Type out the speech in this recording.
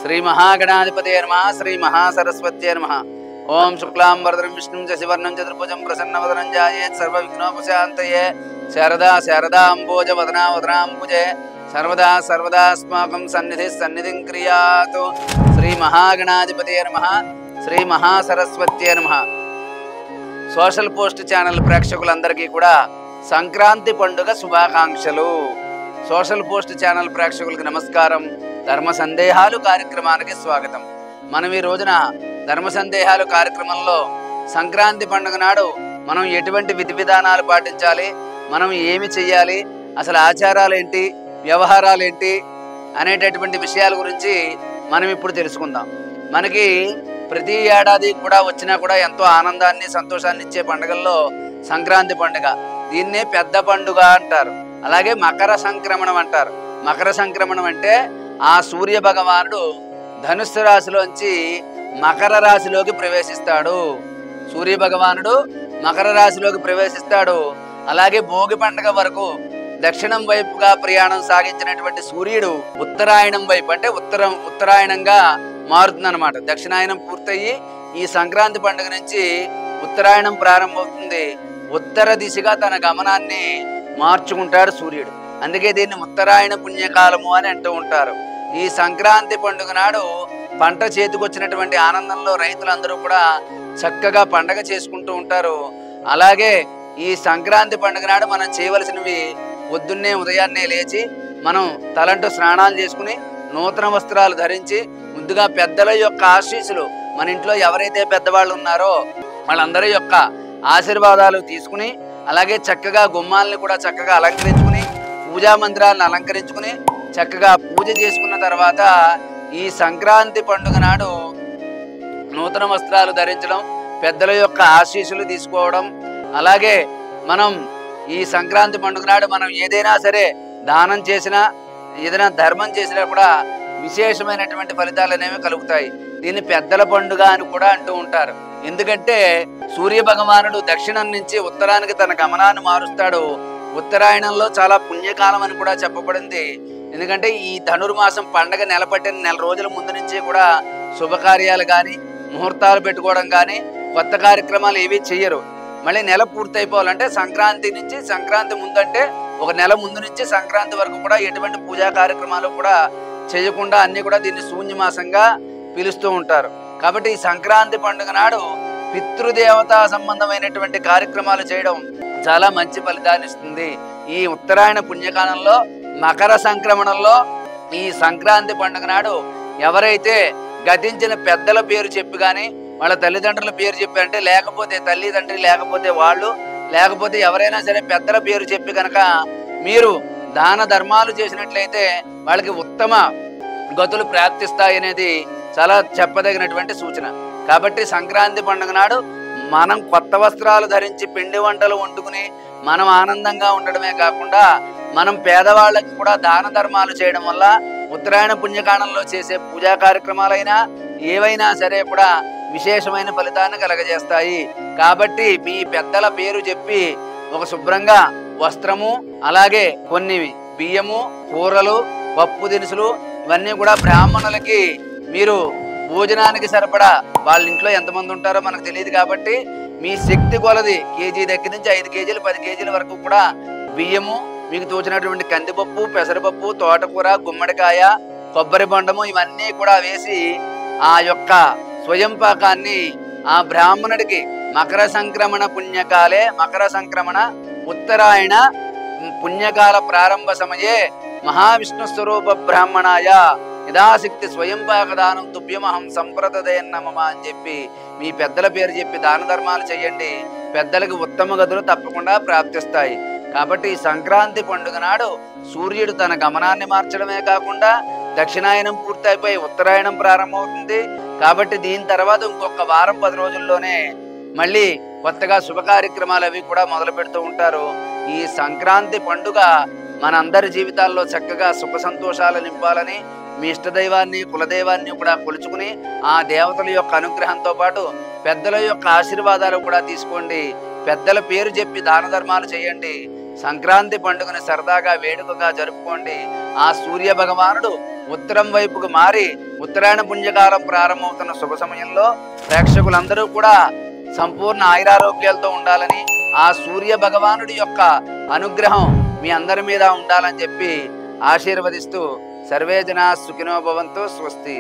श्री महागणाधिपतये नमः। श्री महासरस्वत्यै नमः। ओम शुक्लांबरधरं विष्णुं शशिवर्णं चतुर्भुजं प्रसन्नवदनं ध्यायेत् सर्वविघ्नोपशान्तये। शारदा शारदाम्बोजवदना वदनाम्बुजे सर्वदा सर्वदास्माकं सन्निधिः सन्निधिं क्रियातु। श्री महागणाधिपतये नमः। श्री महासरस्वत्यै नमः। సోషల్ పోస్ట్ ఛానల్ ప్రేక్షకులందరికీ కూడా సంక్రాంతి పండుగ శుభాకాంక్షలు. సోషల్ పోస్ట్ ఛానల్ ప్రేక్షకులకు నమస్కారం. ధర్మ సందేహాలు కార్యక్రమానికి స్వాగతం. మనం ఈ రోజున ధర్మ సందేహాలు కార్యక్రమంలో సంక్రాంతి పండుగ నాడు మనం ఎటువంటి విధి విధానాలు పాటించాలి, మనం ఏమి చెయ్యాలి, అసలు ఆచారాలు ఏంటి, వ్యవహారాలు ఏంటి అనేటటువంటి విషయాల గురించి మనం ఇప్పుడు తెలుసుకుందాం. మనకి ప్రతి ఏడాది కూడా వచ్చినా కూడా ఎంతో ఆనందాన్ని సంతోషాన్ని ఇచ్చే పండుగల్లో సంక్రాంతి పండుగ. దీన్నే పెద్ద పండుగ అంటారు. అలాగే మకర సంక్రమణం అంటారు. మకర సంక్రమణం అంటే ఆ సూర్య భగవానుడు ధనుస్సు రాశిలోంచి మకర రాశిలోకి ప్రవేశిస్తాడు. సూర్య భగవానుడు మకర రాశిలోకి ప్రవేశిస్తాడు. అలాగే భోగి పండుగ వరకు దక్షిణం వైపుగా ప్రయాణం సాగించినటువంటి సూర్యుడు ఉత్తరాయణం వైపు అంటే ఉత్తరాయణంగా మారుతుందన్నమాట. దక్షిణాయనం పూర్తయి ఈ సంక్రాంతి పండుగ నుంచి ఉత్తరాయణం ప్రారంభమవుతుంది. ఉత్తర దిశగా తన గమనాన్ని మార్చుకుంటాడు సూర్యుడు. అందుకే దీన్ని ఉత్తరాయణ పుణ్యకాలము అని అంటూ ఉంటారు. ఈ సంక్రాంతి పండుగ నాడు పంట చేతికొచ్చినటువంటి ఆనందంలో రైతులందరూ కూడా చక్కగా పండగ చేసుకుంటూ ఉంటారు. అలాగే ఈ సంక్రాంతి పండుగ నాడు మనం చేయవలసినవి పొద్దున్నే ఉదయాన్నే లేచి మనం తలంటూ స్నానాలు చేసుకుని నూతన వస్త్రాలు ధరించి ముందుగా పెద్దల యొక్క ఆశీస్సులు, మన ఇంట్లో ఎవరైతే పెద్దవాళ్ళు ఉన్నారో వాళ్ళందరి యొక్క ఆశీర్వాదాలు తీసుకుని, అలాగే చక్కగా గుమ్మాలని కూడా చక్కగా అలంకరించుకుని, పూజా మందిరాలను అలంకరించుకుని చక్కగా పూజ చేసుకున్న తర్వాత ఈ సంక్రాంతి పండుగ నాడు నూతన వస్త్రాలు ధరించడం, పెద్దల యొక్క ఆశీస్సులు తీసుకోవడం, అలాగే మనం ఈ సంక్రాంతి పండుగ నాడు మనం ఏదైనా సరే దానం చేసినా ఏదైనా ధర్మం చేసినా కూడా విశేషమైనటువంటి ఫలితాలు అనేవి కలుగుతాయి. దీన్ని పెద్దల పండుగ అని కూడా అంటూ ఉంటారు. ఎందుకంటే సూర్య భగవానుడు దక్షిణం నుంచి ఉత్తరానికి తన గమనాన్ని మారుస్తాడు. ఉత్తరాయణంలో చాలా పుణ్యకాలం అని కూడా చెప్పబడింది. ఎందుకంటే ఈ ధనుర్మాసం పండగ నెలపట్టిన నెల రోజుల ముందు నుంచి కూడా శుభకార్యాలు కానీ ముహూర్తాలు పెట్టుకోవడం కానీ కొత్త కార్యక్రమాలు ఏవి చెయ్యరు. మళ్ళీ నెల పూర్తయిపోవాలంటే సంక్రాంతి నుంచి సంక్రాంతి ముందంటే ఒక నెల ముందు నుంచి సంక్రాంతి వరకు కూడా ఎటువంటి పూజా కార్యక్రమాలు కూడా చేయకుండా అన్ని కూడా దీన్ని శూన్యమాసంగా పిలుస్తూ ఉంటారు. కాబట్టి ఈ సంక్రాంతి పండుగ నాడు పితృదేవతా సంబంధమైనటువంటి కార్యక్రమాలు చేయడం చాలా మంచి ఫలితాన్ని ఇస్తుంది. ఈ ఉత్తరాయణ పుణ్యకాలంలో మకర సంక్రమణంలో ఈ సంక్రాంతి పండుగ నాడు ఎవరైతే గతించిన పెద్దల పేరు చెప్పి కానీ వాళ్ళ తల్లిదండ్రుల పేరు చెప్పి అంటే లేకపోతే తల్లిదండ్రి లేకపోతే వాళ్ళు లేకపోతే ఎవరైనా సరే పెద్దల పేరు చెప్పి కనుక మీరు దాన ధర్మాలు చేసినట్లయితే వాళ్ళకి ఉత్తమ గతులు ప్రాప్తిస్తాయి అనేది చాలా చెప్పదగినటువంటి సూచన. కాబట్టి సంక్రాంతి పండుగ నాడు మనం కొత్త వస్త్రాలు ధరించి పిండి వంటలు వండుకుని మనం ఆనందంగా ఉండడమే కాకుండా మనం పేదవాళ్ళకి కూడా దాన ధర్మాలు చేయడం వల్ల ఉత్తరాయణ పుణ్యకాలంలో చేసే పూజా కార్యక్రమాలైనా ఏవైనా సరే కూడా విశేషమైన ఫలితాన్ని కలగజేస్తాయి. కాబట్టి మీ పెద్దల పేరు చెప్పి ఒక శుభ్రంగా వస్త్రము, అలాగే కొన్ని బియ్యము, కూరలు, పప్పు దినుసులు ఇవన్నీ కూడా బ్రాహ్మణులకి మీరు భోజనానికి సరిపడా వాళ్ళ ఇంట్లో ఎంతమంది ఉంటారో మనకు తెలియదు కాబట్టి మీ శక్తి కొలది కేజీ దగ్గర నుంచి 5 కేజీలు 10 కేజీల వరకు కూడా బియ్యము, మీకు తోచినటువంటి కందిపప్పు, పెసరపప్పు, తోటకూర, గుమ్మడికాయ, కొబ్బరి బొండము ఇవన్నీ కూడా వేసి ఆ యొక్క స్వయం పాకాన్ని ఆ బ్రాహ్మణుడికి మకర సంక్రమణ పుణ్యకాలే మకర సంక్రమణ ఉత్తరాయణ పుణ్యకాల ప్రారంభ సమయే మహావిష్ణు స్వరూప బ్రాహ్మణాయ యథాశక్తి స్వయం పాకదానం తుభ్యమహం సంప్రదయన్నమమ అని చెప్పి మీ పెద్దల పేరు చెప్పి దాన ధర్మాలు చేయండి. పెద్దలకు ఉత్తమ గదులు తప్పకుండా ప్రాప్తిస్తాయి. కాబట్టి ఈ సంక్రాంతి పండుగ నాడు సూర్యుడు తన గమనాన్ని మార్చడమే కాకుండా దక్షిణాయనం పూర్తయిపోయి ఉత్తరాయణం ప్రారంభమవుతుంది. కాబట్టి దీని తర్వాత ఇంకొక వారం 10 రోజుల్లోనే మళ్ళీ కొత్తగా శుభ కార్యక్రమాలు అవి కూడా మొదలు పెడుతూ ఉంటారు. ఈ సంక్రాంతి పండుగ మనందరి జీవితాల్లో చక్కగా సుఖ సంతోషాలు నింపాలని మీ ఇష్టదైవాన్ని కులదైవాన్ని కూడా కొలుచుకుని ఆ దేవతల యొక్క అనుగ్రహంతో పాటు పెద్దల యొక్క ఆశీర్వాదాలు కూడా తీసుకోండి. పెద్దల పేరు చెప్పి దాన ధర్మాలు చేయండి. సంక్రాంతి పండుగను సరదాగా వేడుకగా జరుపుకోండి. ఆ సూర్య భగవానుడు ఉత్తరం వైపుకు మారి ఉత్తరాయణ పుణ్యకాలం ప్రారంభమవుతున్న శుభ సమయంలో ప్రేక్షకులందరూ కూడా సంపూర్ణ ఆయురారోగ్యాలతో ఉండాలని, ఆ సూర్య భగవానుడి యొక్క అనుగ్రహం మీ అందరి మీద ఉండాలని చెప్పి ఆశీర్వదిస్తూ సర్వే జనా సుఖినో భవంతు. స్వస్తి.